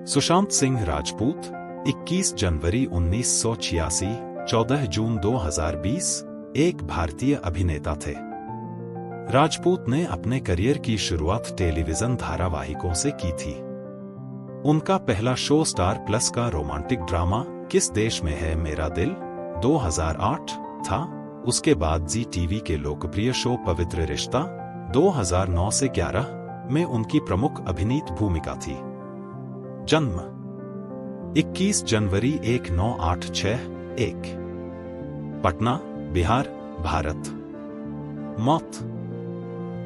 सुशांत सिंह राजपूत 21 जनवरी 1986, 14 जून 2020 एक भारतीय अभिनेता थे। राजपूत ने अपने करियर की शुरुआत टेलीविजन धारावाहिकों से की थी। उनका पहला शो स्टार प्लस का रोमांटिक ड्रामा किस देश में है मेरा दिल 2008 था। उसके बाद जी टीवी के लोकप्रिय शो पवित्र रिश्ता 2009 से 11 में उनकी प्रमुख अभिनीत भूमिका थी। जन्म 21 जनवरी 1986 पटना, बिहार, भारत। मौत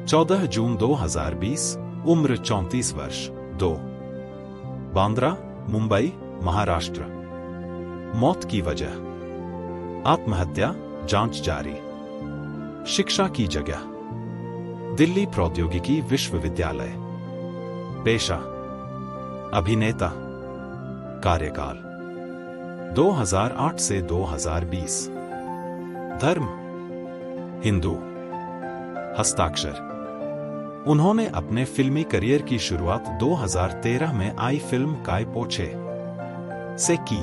14 जून 2020, उम्र 34 वर्ष, 2 बांद्रा, मुंबई, महाराष्ट्र। मौत की वजह आत्महत्या, जांच जारी। शिक्षा की जगह दिल्ली प्रौद्योगिकी विश्वविद्यालय। पेशा अभिनेता। कार्यकाल 2008 से 2020। धर्म हिंदू। हस्ताक्षर उन्होंने अपने फिल्मी करियर की शुरुआत 2013 में आई फिल्म काय पोछे से की।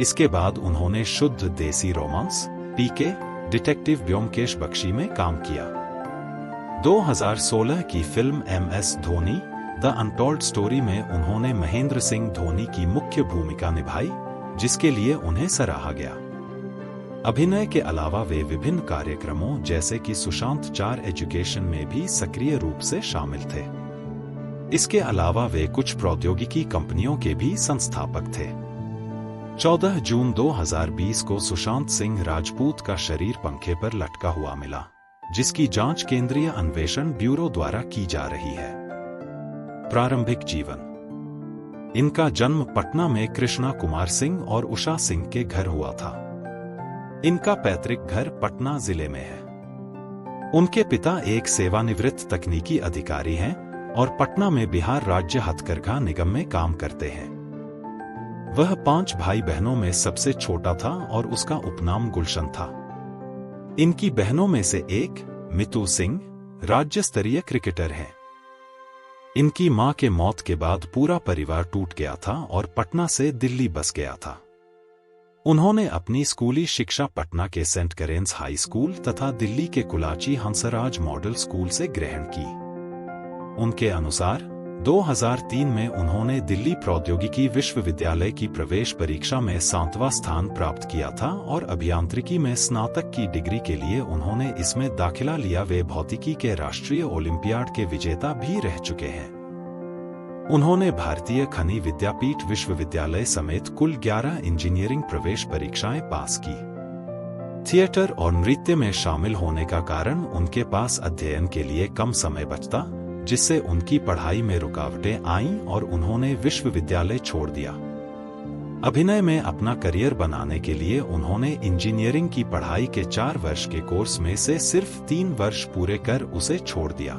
इसके बाद उन्होंने शुद्ध देसी रोमांस पीके डिटेक्टिव ब्योमकेश बख्शी में काम किया। 2016 की film MS Dhoni the untold story में उन्होंने महेंद्र सिंह धोनी की मुख्य भूमिका निभाई, जिसके लिए उन्हें सराहा गया। अभिनय के अलावा वे विभिन्न कार्यक्रमों जैसे कि सुशांत 4 एजुकेशन में भी सक्रिय रूप से शामिल थे। इसके अलावा वे कुछ प्रौद्योगिकी कंपनियों के भी संस्थापक थे। 14 जून 2020 को सुशांत सिंह राजपूत का शरीर पंखे पर लटका हुआ मिला, जिसकी जांच केंद्रीय अन्वेषण ब्यूरो द्वारा की जा रही है। प्रारंभिक जीवन इनका जन्म पटना में कृष्णा कुमार सिंह और उषा सिंह के घर हुआ था। इनका पैतृक घर पटना जिले में है। उनके पिता एक सेवानिवृत्त तकनीकी अधिकारी हैं और पटना में बिहार राज्य हथकरघा निगम में काम करते हैं। वह 5 भाई बहनों में सबसे छोटा था और उसका उपनाम गुलशन था। इनकी बहनों में से एक मितू सिंह राज्य स्तरीय क्रिकेटर हैं। इनकी मां के मौत के बाद पूरा परिवार टूट गया था और पटना से दिल्ली बस गया था। उन्होंने अपनी स्कूली शिक्षा पटना के सेंट करेंस हाई स्कूल तथा दिल्ली के कुलाची हंसराज मॉडल स्कूल से ग्रहण की। उनके अनुसार 2003 में उन्होंने दिल्ली प्रौद्योगिकी विश्वविद्यालय की प्रवेश परीक्षा में 7वां स्थान प्राप्त किया था और अभियांत्रिकी में स्नातक की डिग्री के लिए उन्होंने इसमें दाखिला लिया। वे भौतिकी के राष्ट्रीय ओलंपियाड के विजेता भी रह चुके हैं। उन्होंने भारतीय खनि विद्यापीठ विश्वविद्यालय समेत कुल 11 इंजीनियरिंग प्रवेश परीक्षाएं पास की। थिएटर और नृत्य में शामिल होने का कारण उनके पास अध्ययन के लिए कम समय बचता, जिससे उनकी पढ़ाई में रुकावटें आईं और उन्होंने विश्वविद्यालय छोड़ दिया। अभिनय में अपना करियर बनाने के लिए उन्होंने इंजीनियरिंग की पढ़ाई के 4 वर्ष के कोर्स में से सिर्फ 3 वर्ष पूरे कर उसे छोड़ दिया।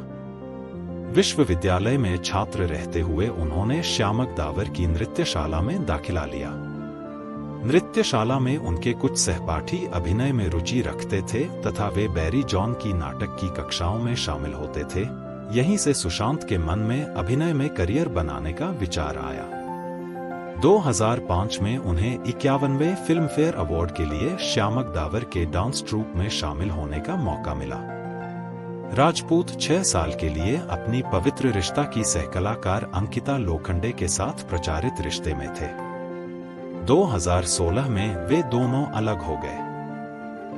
विश्वविद्यालय में छात्र रहते हुए उन्होंने श्यामक दावर की नृत्यशाला में दाखिला लिया। नृत्यशाला में उनके कुछ सहपाठी अभिनय में रुचि रखते थे तथा वे बैरी जॉन की नाटक की कक्षाओं में शामिल होते थे। यहीं से सुशांत के मन में अभिनय में करियर बनाने का विचार आया। 2005 में उन्हें 51वें फिल्म फेयर अवार्ड के लिए श्यामक दावर के डांस ट्रूप में शामिल होने का मौका मिला। राजपूत 6 साल के लिए अपनी पवित्र रिश्ता की सहकलाकार अंकिता लोखंडे के साथ प्रचारित रिश्ते में थे। 2016 में वे दोनों अलग हो गए।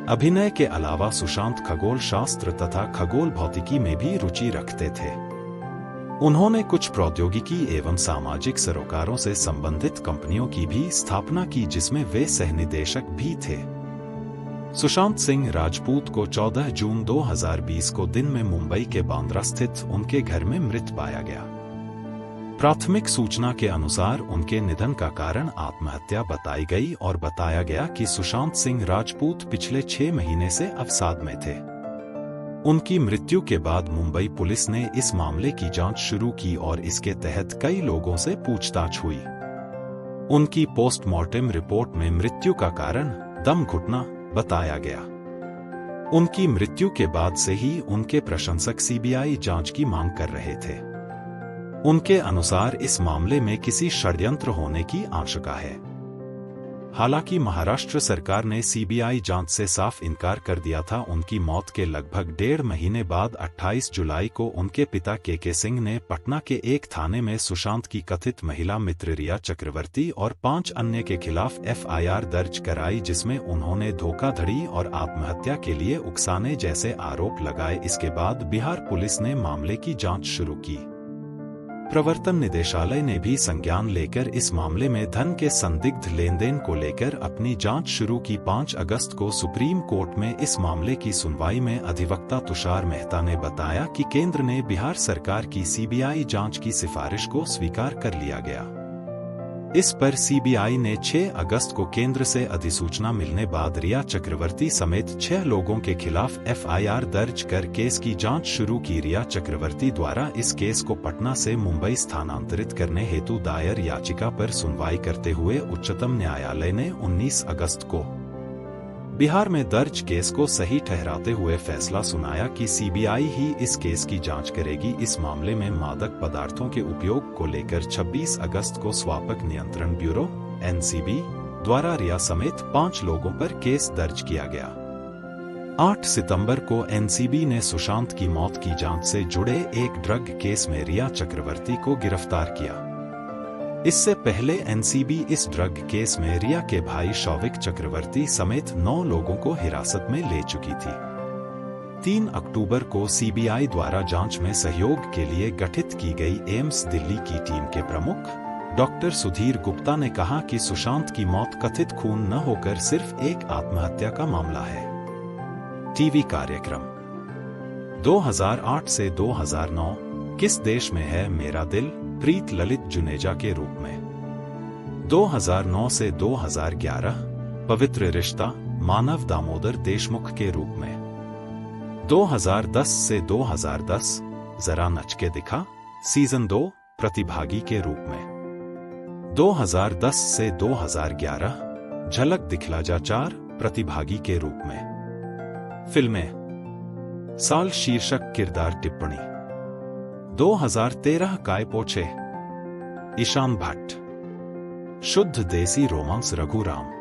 अभिनय के अलावा सुशांत खगोल शास्त्र तथा खगोल भौतिकी में भी रुचि रखते थे। उन्होंने कुछ प्रौद्योगिकी एवं सामाजिक सरोकारों से संबंधित कंपनियों की भी स्थापना की, जिसमें वे सहनिदेशक भी थे। सुशांत सिंह राजपूत को 14 जून 2020 को दिन में मुंबई के बांद्रा स्थित उनके घर में मृत पाया गया। प्राथमिक सूचना के अनुसार उनके निधन का कारण आत्महत्या बताई गई और बताया गया कि सुशांत सिंह राजपूत पिछले 6 महीने से अवसाद में थे। उनकी मृत्यु के बाद मुंबई पुलिस ने इस मामले की जांच शुरू की और इसके तहत कई लोगों से पूछताछ हुई। उनकी पोस्टमार्टम रिपोर्ट में मृत्यु का कारण दम घुटना बताया गया। उनकी मृत्यु के बाद से ही उनके प्रशंसक सीबीआई जांच की मांग कर रहे थे। उनके अनुसार इस मामले में किसी षड्यंत्र होने की आशंका है। हालांकि महाराष्ट्र सरकार ने सीबीआई जांच से साफ इनकार कर दिया था। उनकी मौत के लगभग 1.5 महीने बाद 28 जुलाई को उनके पिता के सिंह ने पटना के एक थाने में सुशांत की कथित महिला मित्र रिया चक्रवर्ती और 5 अन्य के खिलाफ एफआईआर दर्ज कराई, जिसमें उन्होंने धोखाधड़ी और आत्महत्या के लिए उकसाने जैसे आरोप लगाए। इसके बाद बिहार पुलिस ने मामले की जाँच शुरू की। प्रवर्तन निदेशालय ने भी संज्ञान लेकर इस मामले में धन के संदिग्ध लेनदेन को लेकर अपनी जांच शुरू की। 5 अगस्त को सुप्रीम कोर्ट में इस मामले की सुनवाई में अधिवक्ता तुषार मेहता ने बताया कि केंद्र ने बिहार सरकार की सीबीआई जांच की सिफारिश को स्वीकार कर लिया गया। इस पर सीबीआई ने 6 अगस्त को केंद्र से अधिसूचना मिलने बाद रिया चक्रवर्ती समेत 6 लोगों के खिलाफ एफआईआर दर्ज कर केस की जांच शुरू की। रिया चक्रवर्ती द्वारा इस केस को पटना से मुंबई स्थानांतरित करने हेतु दायर याचिका पर सुनवाई करते हुए उच्चतम न्यायालय ने 19 अगस्त को बिहार में दर्ज केस को सही ठहराते हुए फैसला सुनाया कि सीबीआई ही इस केस की जांच करेगी। इस मामले में मादक पदार्थों के उपयोग को लेकर 26 अगस्त को स्वापक नियंत्रण ब्यूरो एनसीबी द्वारा रिया समेत 5 लोगों पर केस दर्ज किया गया। 8 सितंबर को एनसीबी ने सुशांत की मौत की जांच से जुड़े एक ड्रग केस में रिया चक्रवर्ती को गिरफ्तार किया। इससे पहले एनसीबी इस ड्रग केस में रिया के भाई शौविक चक्रवर्ती समेत 9 लोगों को हिरासत में ले चुकी थी। 3 अक्टूबर को सीबीआई द्वारा जांच में सहयोग के लिए गठित की गई एम्स दिल्ली की टीम के प्रमुख डॉक्टर सुधीर गुप्ता ने कहा कि सुशांत की मौत कथित खून न होकर सिर्फ एक आत्महत्या का मामला है। टीवी कार्यक्रम 2008 से 2009 किस देश में है मेरा दिल प्रीत ललित जुनेजा के रूप में। 2009 से 2011 पवित्र रिश्ता मानव दामोदर देशमुख के रूप में। 2010 से 2010 जरा नच के दिखा सीजन 2 प्रतिभागी के रूप में। 2010 से 2011 झलक दिखला जा 4 प्रतिभागी के रूप में। फिल्में साल शीर्षक किरदार टिप्पणी 2013 काय पोछे Ishan Bhatt. Shuddh Desi romance Raghuram.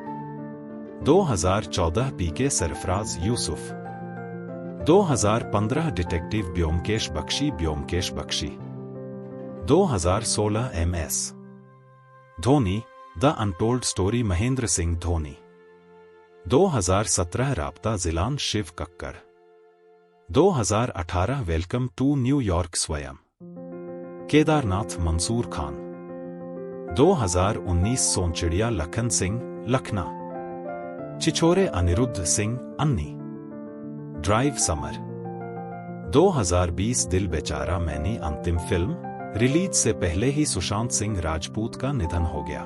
2014 PK Sarfaraz Yusuf. 2015 detective Byomkesh Bakshi. 2016 MS Dhoni the untold story Mahendra Singh Dhoni. 2017 Raabta Jilaan Shiv Kakkar. 2018 welcome to New York स्वयं केदारनाथ मंसूर खान। 2019 सोनचिड़िया लखन सिंह लखना। छिछोरे अनिरुद्ध सिंह अन्नी। Drive summer. 2020 दिल बेचारा मैनी अंतिम फिल्म रिलीज से पहले ही सुशांत सिंह राजपूत का निधन हो गया।